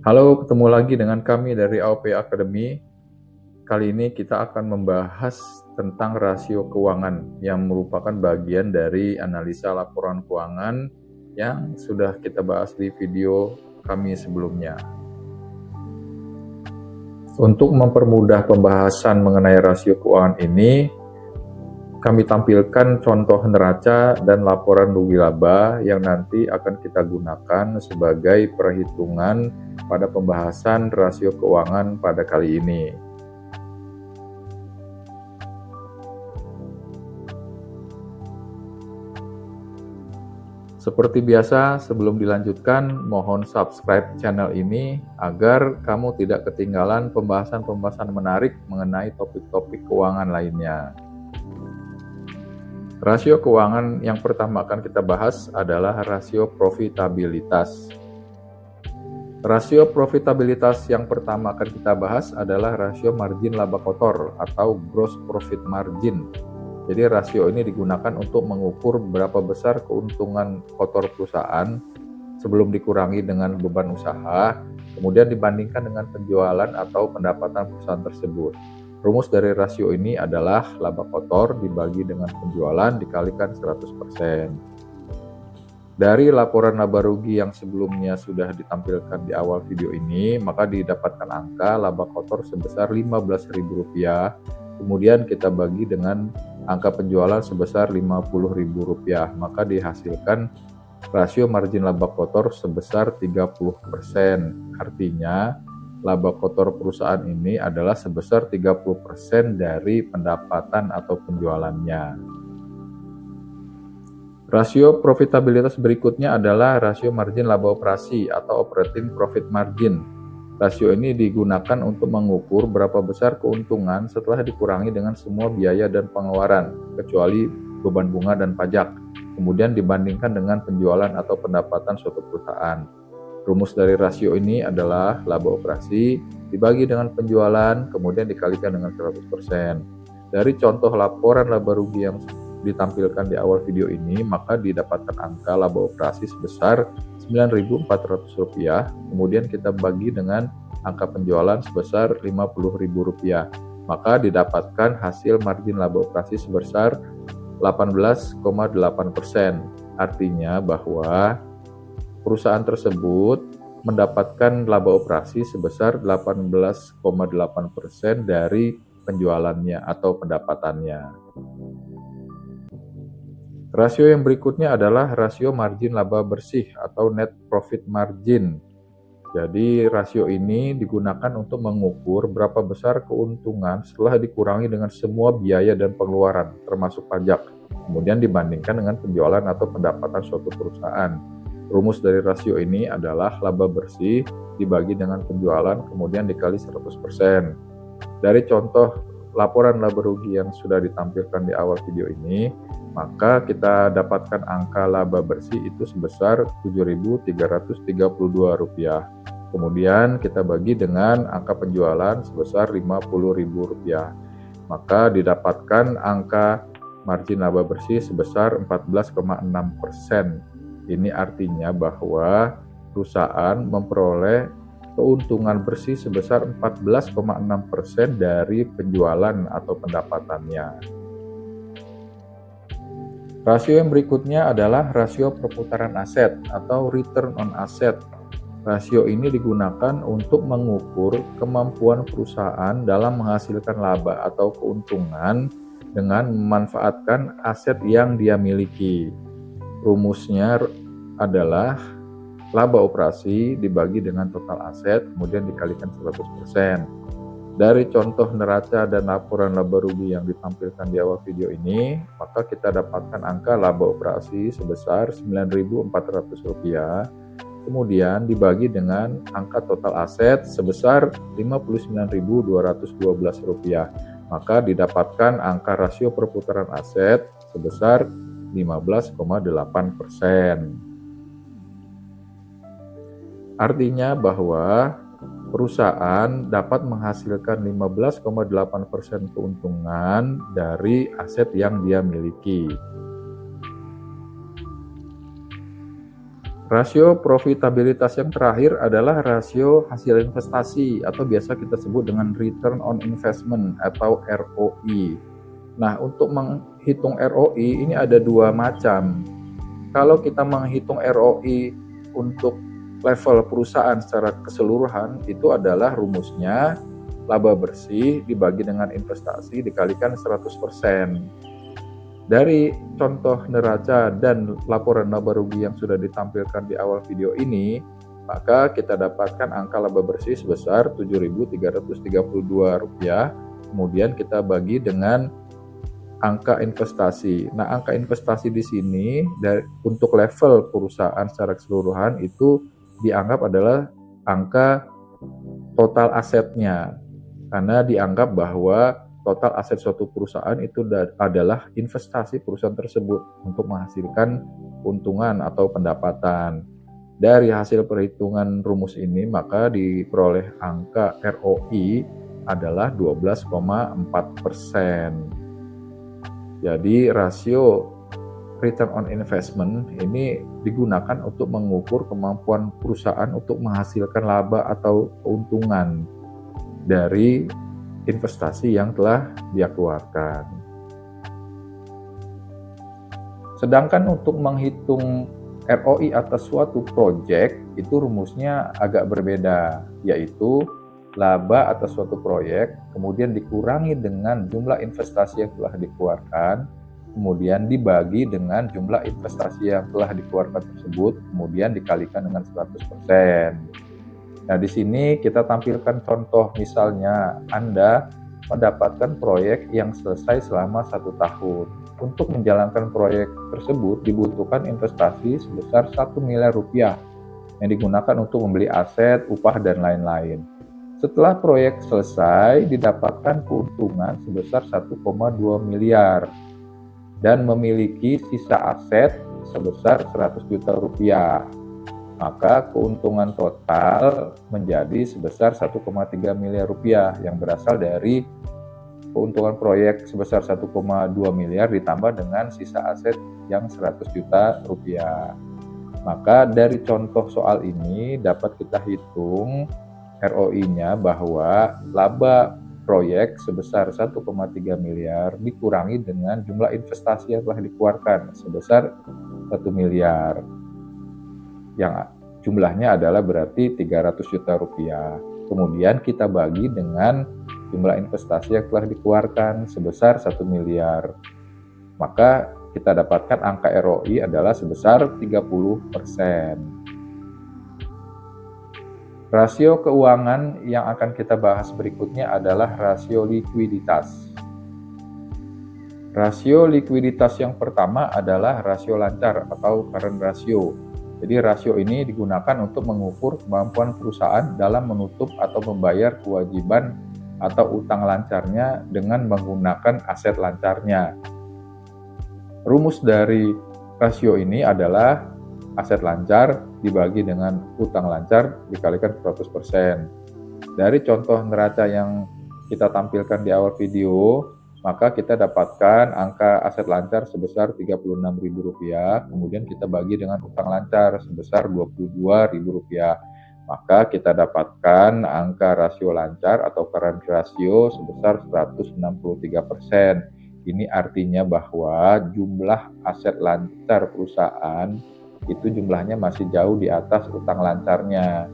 Halo, ketemu lagi dengan kami dari AOP Academy. Kali ini kita akan membahas tentang rasio keuangan yang merupakan bagian dari analisa laporan keuangan yang sudah kita bahas di video kami sebelumnya. Untuk mempermudah pembahasan mengenai rasio keuangan ini, kami tampilkan contoh neraca dan laporan rugi laba yang nanti akan kita gunakan sebagai perhitungan pada pembahasan rasio keuangan pada kali ini. Seperti biasa, sebelum dilanjutkan, mohon subscribe channel ini agar kamu tidak ketinggalan pembahasan-pembahasan menarik mengenai topik-topik keuangan lainnya. Rasio keuangan yang pertama akan kita bahas adalah rasio profitabilitas. Rasio profitabilitas yang pertama akan kita bahas adalah rasio margin laba kotor atau gross profit margin. Jadi rasio ini digunakan untuk mengukur berapa besar keuntungan kotor perusahaan sebelum dikurangi dengan beban usaha, kemudian dibandingkan dengan penjualan atau pendapatan perusahaan tersebut. Rumus dari rasio ini adalah laba kotor dibagi dengan penjualan dikalikan 100%. Dari laporan laba rugi yang sebelumnya sudah ditampilkan di awal video ini, maka didapatkan angka laba kotor sebesar Rp15.000. Kemudian kita bagi dengan angka penjualan sebesar Rp50.000, maka dihasilkan rasio margin laba kotor sebesar 30%. Artinya, laba kotor perusahaan ini adalah sebesar 30% dari pendapatan atau penjualannya. Rasio profitabilitas berikutnya adalah rasio margin laba operasi atau operating profit margin. Rasio ini digunakan untuk mengukur berapa besar keuntungan setelah dikurangi dengan semua biaya dan pengeluaran, kecuali beban bunga dan pajak, kemudian dibandingkan dengan penjualan atau pendapatan suatu perusahaan. Rumus dari rasio ini adalah laba operasi dibagi dengan penjualan, kemudian dikalikan dengan 100%. Dari contoh laporan laba rugi yang ditampilkan di awal video ini, maka didapatkan angka laba operasi sebesar Rp9.400, kemudian kita bagi dengan angka penjualan sebesar Rp50.000, maka didapatkan hasil margin laba operasi sebesar 18,8%. Artinya bahwa perusahaan tersebut mendapatkan laba operasi sebesar 18,8% dari penjualannya atau pendapatannya. Rasio yang berikutnya adalah rasio margin laba bersih atau net profit margin. Jadi rasio ini digunakan untuk mengukur berapa besar keuntungan setelah dikurangi dengan semua biaya dan pengeluaran, termasuk pajak, kemudian dibandingkan dengan penjualan atau pendapatan suatu perusahaan. Rumus dari rasio ini adalah laba bersih dibagi dengan penjualan, kemudian dikali 100%. Dari contoh laporan laba rugi yang sudah ditampilkan di awal video ini, maka kita dapatkan angka laba bersih itu sebesar Rp7.332. Kemudian kita bagi dengan angka penjualan sebesar Rp50.000, maka didapatkan angka margin laba bersih sebesar 14,6%. Ini artinya bahwa perusahaan memperoleh keuntungan bersih sebesar 14,6% dari penjualan atau pendapatannya. Rasio yang berikutnya adalah rasio perputaran aset atau return on asset. Rasio ini digunakan untuk mengukur kemampuan perusahaan dalam menghasilkan laba atau keuntungan dengan memanfaatkan aset yang dia miliki. Rumusnya adalah laba operasi dibagi dengan total aset, kemudian dikalikan 100%. Dari contoh neraca dan laporan laba rugi yang ditampilkan di awal video ini, maka kita dapatkan angka laba operasi sebesar Rp9.400, kemudian dibagi dengan angka total aset sebesar Rp59.212, maka didapatkan angka rasio perputaran aset sebesar 15,8%. Artinya bahwa perusahaan dapat menghasilkan 15,8% keuntungan dari aset yang dia miliki. Rasio profitabilitas yang terakhir adalah rasio hasil investasi atau biasa kita sebut dengan return on investment atau ROI. Nah, untuk menghitung ROI ini ada dua macam. Kalau kita menghitung ROI untuk level perusahaan secara keseluruhan, itu adalah rumusnya laba bersih dibagi dengan investasi dikalikan 100%. Dari contoh neraca dan laporan laba rugi yang sudah ditampilkan di awal video ini, maka kita dapatkan angka laba bersih sebesar Rp7.332. Kemudian kita bagi dengan angka investasi. Nah, angka investasi di sini untuk level perusahaan secara keseluruhan itu dianggap adalah angka total asetnya. Karena dianggap bahwa total aset suatu perusahaan itu adalah investasi perusahaan tersebut untuk menghasilkan keuntungan atau pendapatan. Dari hasil perhitungan rumus ini, maka diperoleh angka ROI adalah 12,4%. Jadi rasio return on investment ini digunakan untuk mengukur kemampuan perusahaan untuk menghasilkan laba atau keuntungan dari investasi yang telah dia keluarkan. Sedangkan untuk menghitung ROI atas suatu proyek itu rumusnya agak berbeda, yaitu laba atas suatu proyek kemudian dikurangi dengan jumlah investasi yang telah dikeluarkan, kemudian dibagi dengan jumlah investasi yang telah dikeluarkan tersebut, kemudian dikalikan dengan 100%. Nah, di sini kita tampilkan contoh, misalnya Anda mendapatkan proyek yang selesai selama 1 tahun. Untuk menjalankan proyek tersebut dibutuhkan investasi sebesar 1 miliar rupiah yang digunakan untuk membeli aset, upah, dan lain-lain. Setelah proyek selesai, didapatkan keuntungan sebesar 1,2 miliar dan memiliki sisa aset sebesar 100 juta rupiah. Maka keuntungan total menjadi sebesar 1,3 miliar rupiah yang berasal dari keuntungan proyek sebesar 1,2 miliar ditambah dengan sisa aset yang 100 juta rupiah. Maka dari contoh soal ini dapat kita hitung ROI-nya bahwa laba proyek sebesar 1,3 miliar dikurangi dengan jumlah investasi yang telah dikeluarkan sebesar 1 miliar. Yang jumlahnya adalah berarti 300 juta rupiah. Kemudian kita bagi dengan jumlah investasi yang telah dikeluarkan sebesar 1 miliar. Maka kita dapatkan angka ROI adalah sebesar 30%. Rasio keuangan yang akan kita bahas berikutnya adalah rasio likuiditas. Rasio likuiditas yang pertama adalah rasio lancar atau current ratio. Jadi rasio ini digunakan untuk mengukur kemampuan perusahaan dalam menutup atau membayar kewajiban atau utang lancarnya dengan menggunakan aset lancarnya. Rumus dari rasio ini adalah aset lancar dibagi dengan utang lancar dikalikan 100%. Dari contoh neraca yang kita tampilkan di awal video, maka kita dapatkan angka aset lancar sebesar Rp36.000, kemudian kita bagi dengan utang lancar sebesar Rp22.000. Maka kita dapatkan angka rasio lancar atau current ratio sebesar 163%. Ini artinya bahwa jumlah aset lancar perusahaan itu jumlahnya masih jauh di atas utang lancarnya.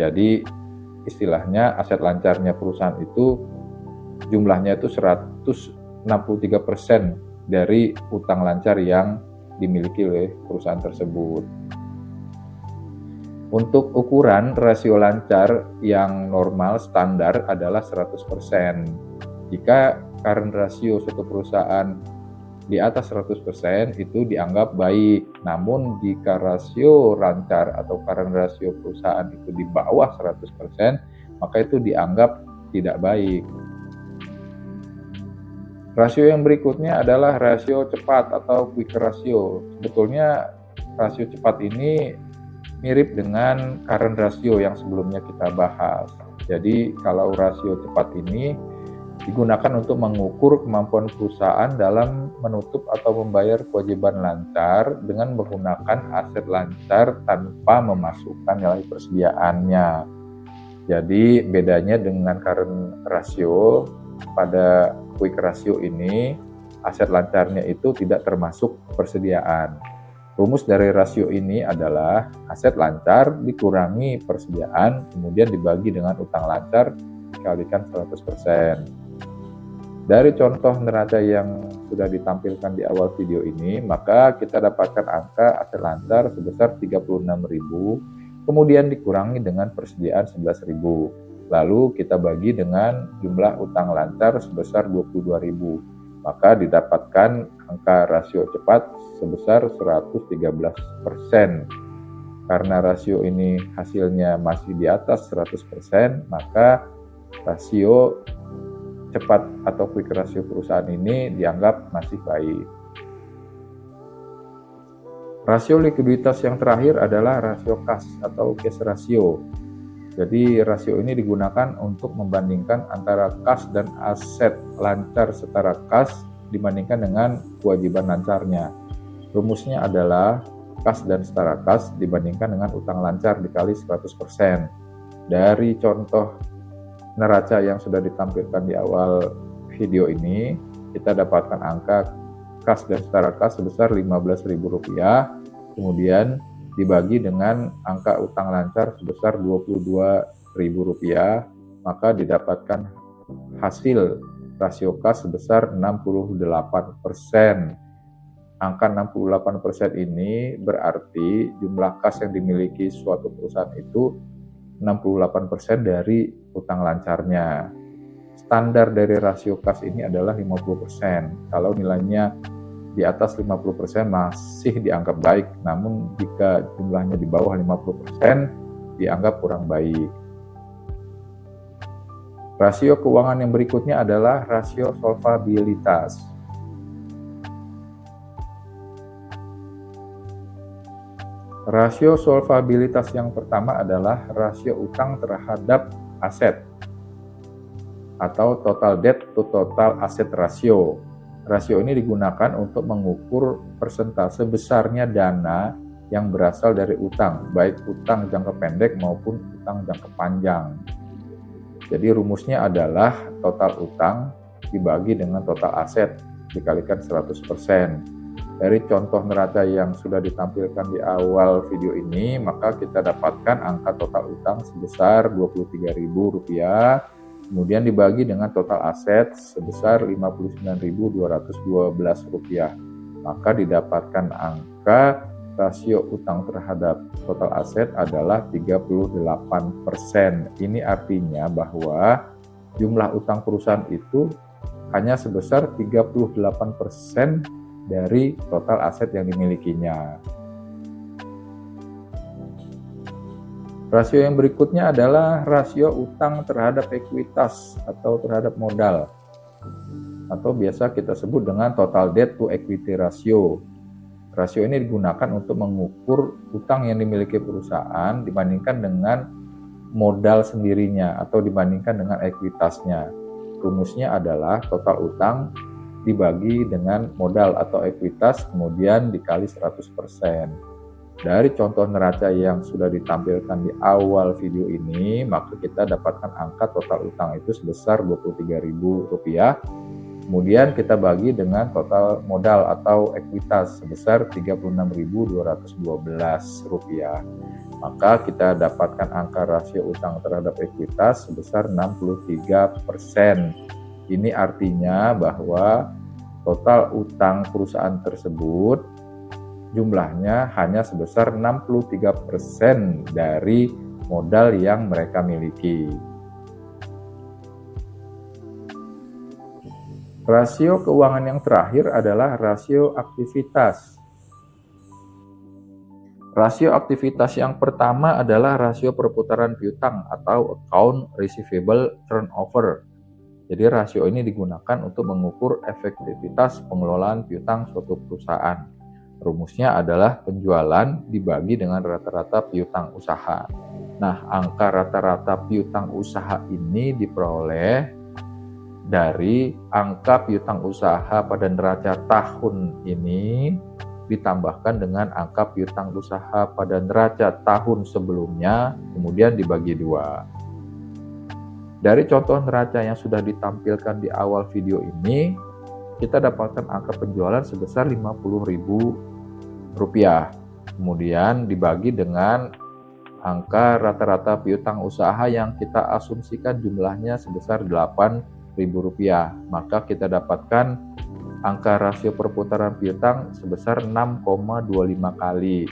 Jadi istilahnya aset lancarnya perusahaan itu jumlahnya itu 163% dari utang lancar yang dimiliki oleh perusahaan tersebut. Untuk ukuran rasio lancar yang normal standar adalah 100%. Jika current ratio suatu perusahaan di atas 100% itu dianggap baik. Namun jika rasio lancar atau current ratio perusahaan itu di bawah 100%, maka itu dianggap tidak baik. Rasio yang berikutnya adalah rasio cepat atau quick ratio. Sebetulnya rasio cepat ini mirip dengan current ratio yang sebelumnya kita bahas. Jadi kalau rasio cepat ini digunakan untuk mengukur kemampuan perusahaan dalam menutup atau membayar kewajiban lancar dengan menggunakan aset lancar tanpa memasukkan nilai persediaannya. Jadi bedanya dengan current ratio, pada quick ratio ini aset lancarnya itu tidak termasuk persediaan. Rumus dari rasio ini adalah aset lancar dikurangi persediaan, kemudian dibagi dengan utang lancar dikalikan 100%. Dari contoh neraca yang sudah ditampilkan di awal video ini, maka kita dapatkan angka aset lancar sebesar 36.000, kemudian dikurangi dengan persediaan 11.000. Lalu kita bagi dengan jumlah utang lancar sebesar 22.000. Maka didapatkan angka rasio cepat sebesar 113%. Karena rasio ini hasilnya masih di atas 100%, maka rasio cepat atau quick ratio perusahaan ini dianggap masih baik. Rasio likuiditas yang terakhir adalah rasio kas atau cash ratio. Jadi rasio ini digunakan untuk membandingkan antara kas dan aset lancar setara kas dibandingkan dengan kewajiban lancarnya. Rumusnya adalah kas dan setara kas dibandingkan dengan utang lancar dikali 100%. Dari contoh neraca yang sudah ditampilkan di awal video ini, kita dapatkan angka kas dan setara kas sebesar Rp15.000, kemudian dibagi dengan angka utang lancar sebesar Rp22.000, maka didapatkan hasil rasio kas sebesar 68%. Angka 68% ini berarti jumlah kas yang dimiliki suatu perusahaan itu 68% dari utang lancarnya. Standar dari rasio kas ini adalah 50%. Kalau nilainya di atas 50% masih dianggap baik, namun jika jumlahnya di bawah 50% dianggap kurang baik. Rasio keuangan yang berikutnya adalah rasio solvabilitas. Rasio solvabilitas yang pertama adalah rasio utang terhadap aset atau total debt to total asset ratio. Rasio ini digunakan untuk mengukur persentase besarnya dana yang berasal dari utang, baik utang jangka pendek maupun utang jangka panjang. Jadi rumusnya adalah total utang dibagi dengan total aset dikalikan 100%. Dari contoh neraca yang sudah ditampilkan di awal video ini, maka kita dapatkan angka total utang sebesar Rp23.000, kemudian dibagi dengan total aset sebesar Rp59.212. Maka didapatkan angka rasio utang terhadap total aset adalah 38%. Ini artinya bahwa jumlah utang perusahaan itu hanya sebesar 38% dari total aset yang dimilikinya. Rasio yang berikutnya adalah rasio utang terhadap ekuitas atau terhadap modal, atau biasa kita sebut dengan total debt to equity ratio. Rasio ini digunakan untuk mengukur utang yang dimiliki perusahaan dibandingkan dengan modal sendirinya atau dibandingkan dengan ekuitasnya. Rumusnya adalah total utang dibagi dengan modal atau ekuitas, kemudian dikali 100%. Dari contoh neraca yang sudah ditampilkan di awal video ini, maka kita dapatkan angka total utang itu sebesar Rp23.000, kemudian kita bagi dengan total modal atau ekuitas sebesar Rp36.212. Maka kita dapatkan angka rasio utang terhadap ekuitas sebesar 63%. Ini artinya bahwa total utang perusahaan tersebut jumlahnya hanya sebesar 63% dari modal yang mereka miliki. Rasio keuangan yang terakhir adalah rasio aktivitas. Rasio aktivitas yang pertama adalah rasio perputaran piutang atau account receivable turnover. Jadi rasio ini digunakan untuk mengukur efektivitas pengelolaan piutang suatu perusahaan. Rumusnya adalah penjualan dibagi dengan rata-rata piutang usaha. Nah, angka rata-rata piutang usaha ini diperoleh dari angka piutang usaha pada neraca tahun ini ditambahkan dengan angka piutang usaha pada neraca tahun sebelumnya, kemudian dibagi 2. Dari contoh neraca yang sudah ditampilkan di awal video ini, kita dapatkan angka penjualan sebesar Rp50.000. Kemudian dibagi dengan angka rata-rata piutang usaha yang kita asumsikan jumlahnya sebesar Rp8.000. Maka kita dapatkan angka rasio perputaran piutang sebesar 6,25 kali.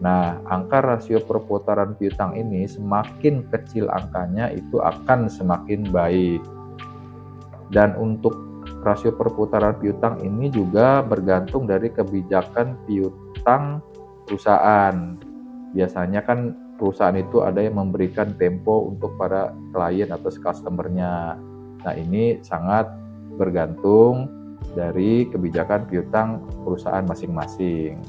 Nah, angka rasio perputaran piutang ini semakin kecil angkanya itu akan semakin baik. Dan untuk rasio perputaran piutang ini juga bergantung dari kebijakan piutang perusahaan. Biasanya kan perusahaan itu ada yang memberikan tempo untuk para klien atau customer-nya. Nah, ini sangat bergantung dari kebijakan piutang perusahaan masing-masing.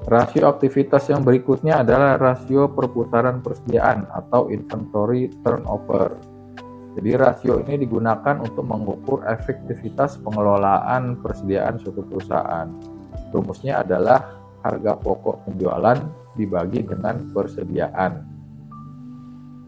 Rasio aktivitas yang berikutnya adalah rasio perputaran persediaan atau inventory turnover. Jadi rasio ini digunakan untuk mengukur efektivitas pengelolaan persediaan suatu perusahaan. Rumusnya adalah harga pokok penjualan dibagi dengan persediaan.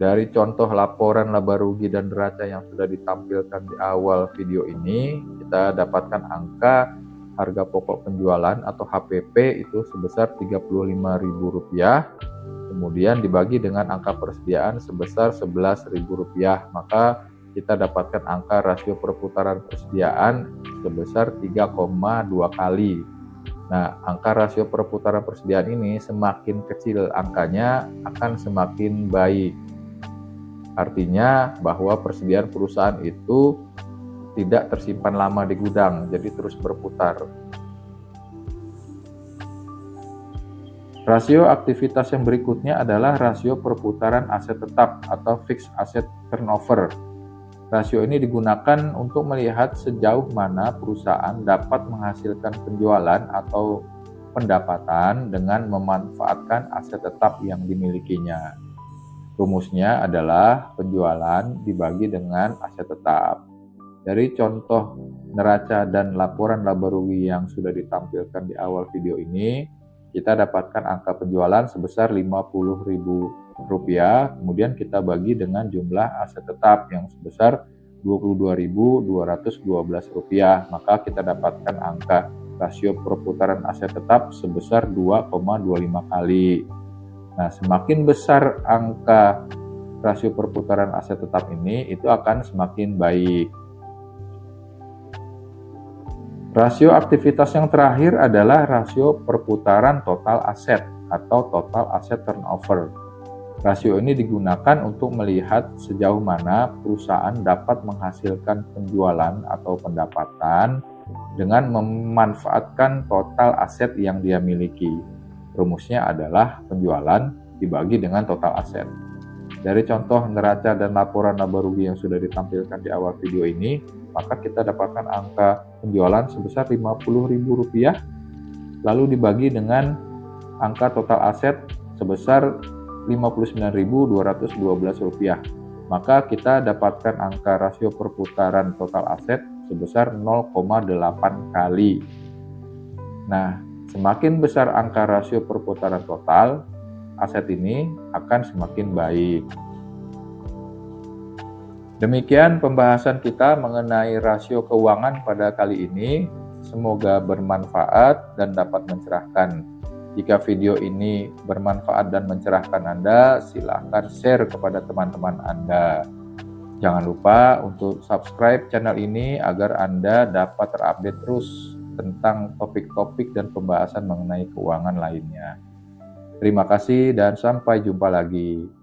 Dari contoh laporan laba rugi dan neraca yang sudah ditampilkan di awal video ini, kita dapatkan angka harga pokok penjualan atau HPP itu sebesar Rp35.000, kemudian dibagi dengan angka persediaan sebesar Rp11.000, maka kita dapatkan angka rasio perputaran persediaan sebesar 3,2 kali. Nah, angka rasio perputaran persediaan ini semakin kecil angkanya akan semakin baik. Artinya bahwa persediaan perusahaan itu tidak tersimpan lama di gudang, jadi terus berputar. Rasio aktivitas yang berikutnya adalah rasio perputaran aset tetap atau fixed asset turnover. Rasio ini digunakan untuk melihat sejauh mana perusahaan dapat menghasilkan penjualan atau pendapatan dengan memanfaatkan aset tetap yang dimilikinya. Rumusnya adalah penjualan dibagi dengan aset tetap. Dari contoh neraca dan laporan laba rugi yang sudah ditampilkan di awal video ini, kita dapatkan angka penjualan sebesar Rp50.000, kemudian kita bagi dengan jumlah aset tetap yang sebesar Rp22.212, maka kita dapatkan angka rasio perputaran aset tetap sebesar 2,25 kali. Nah, semakin besar angka rasio perputaran aset tetap ini, itu akan semakin baik. Rasio aktivitas yang terakhir adalah rasio perputaran total aset atau total asset turnover. Rasio ini digunakan untuk melihat sejauh mana perusahaan dapat menghasilkan penjualan atau pendapatan dengan memanfaatkan total aset yang dia miliki. Rumusnya adalah penjualan dibagi dengan total aset. Dari contoh neraca dan laporan laba rugi yang sudah ditampilkan di awal video ini, maka kita dapatkan angka penjualan sebesar Rp50.000, lalu dibagi dengan angka total aset sebesar Rp59.212, maka kita dapatkan angka rasio perputaran total aset sebesar 0,8 kali. Nah, semakin besar angka rasio perputaran total, aset ini akan semakin baik. Demikian pembahasan kita mengenai rasio keuangan pada kali ini. Semoga bermanfaat dan dapat mencerahkan. Jika video ini bermanfaat dan mencerahkan Anda, silakan share kepada teman-teman Anda. Jangan lupa untuk subscribe channel ini agar Anda dapat terupdate terus tentang topik-topik dan pembahasan mengenai keuangan lainnya. Terima kasih dan sampai jumpa lagi.